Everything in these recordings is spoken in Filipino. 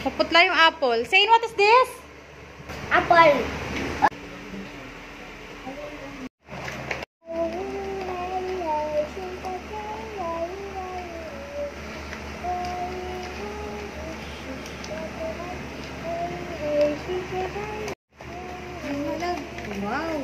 Maputla yung apple. Say, what is this? Apple. Wow.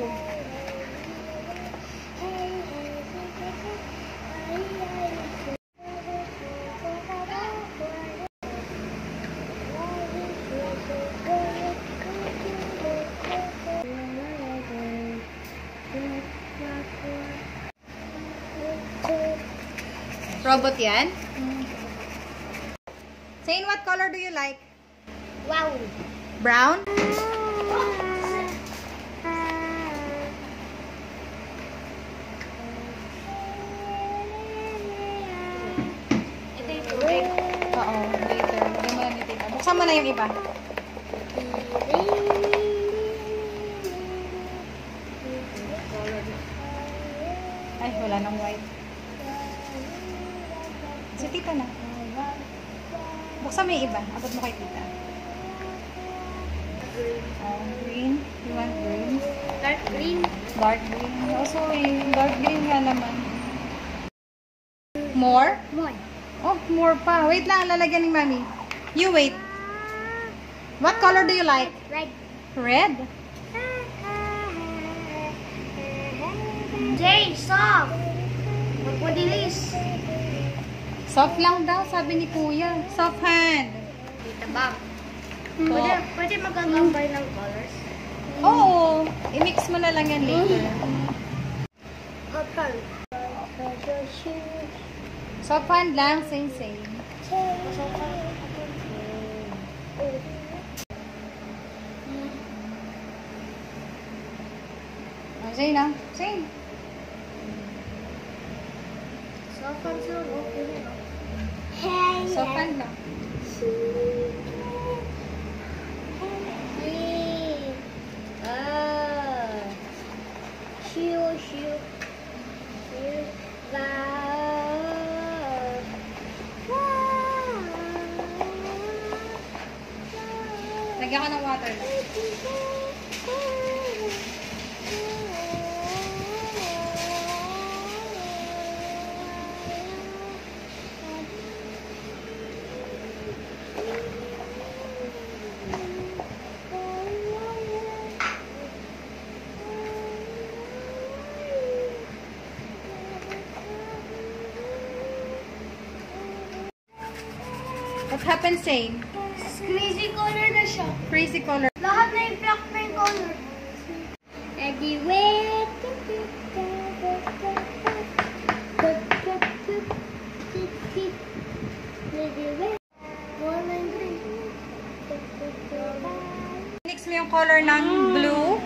Robot yan? Say, what color do you like? Wow. Brown? Ito yung tubig. Oo, later. Lagyan mo lang ni tita. Buksan mo na yung iba. Ay, wala nang white. Si tita na. Buksan mo yung iba. Abot mo kay tita. Green. You want green? Dark green. Dark green. Also, dark green nga naman. More? More. Oh, more pa. Wait lang, lalagyan ni Mami. You wait. What color do you like? Red. Red? Jay, soft. Magpadilis. Soft lang daw, sabi ni Kuya. Soft hand. Tita Bob. Po. Pwede magagambay ng colors? Oo. I-mix mo na lang yan later. Apple. Soft hand lang, same. Oh, say na. Say. Soft and soft. Okay. Soft hand lang. Lagyan ka ng water lang. What happened, Zane? Crazy color na siya. Crazy color. Lahat na yung black na yung color. Anyway. Mix mo yung color ng blue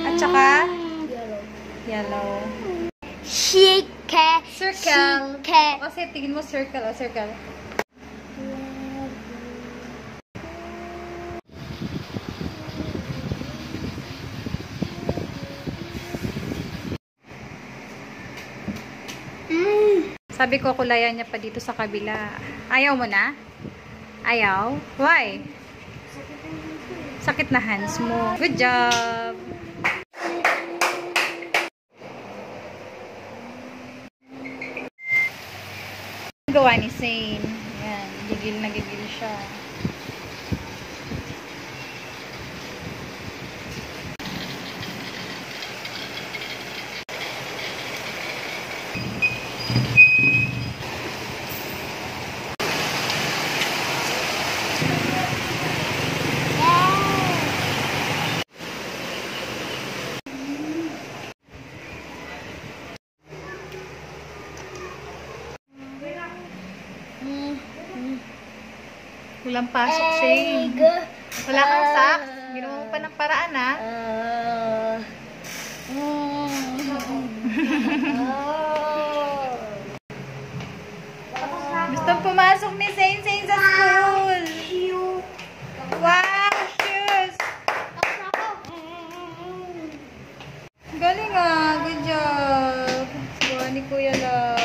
at saka yellow. Circle. Kasi tingin mo circle o circle. Sabi ko, kulayan niya pa dito sa kabila. Ayaw mo na? Ayaw? Why? Sakit na hands mo. Good job! Gawa ni Zane. Yan. Gigil na gigil siya. Walang pasok, Zane. Wala kang socks. Ginawa mo pa ng paraan, ha? Gusto pumasok ni Zane sa school. Wow, shoes. Galing, ah. Good job. Gawa ni Kuya Love.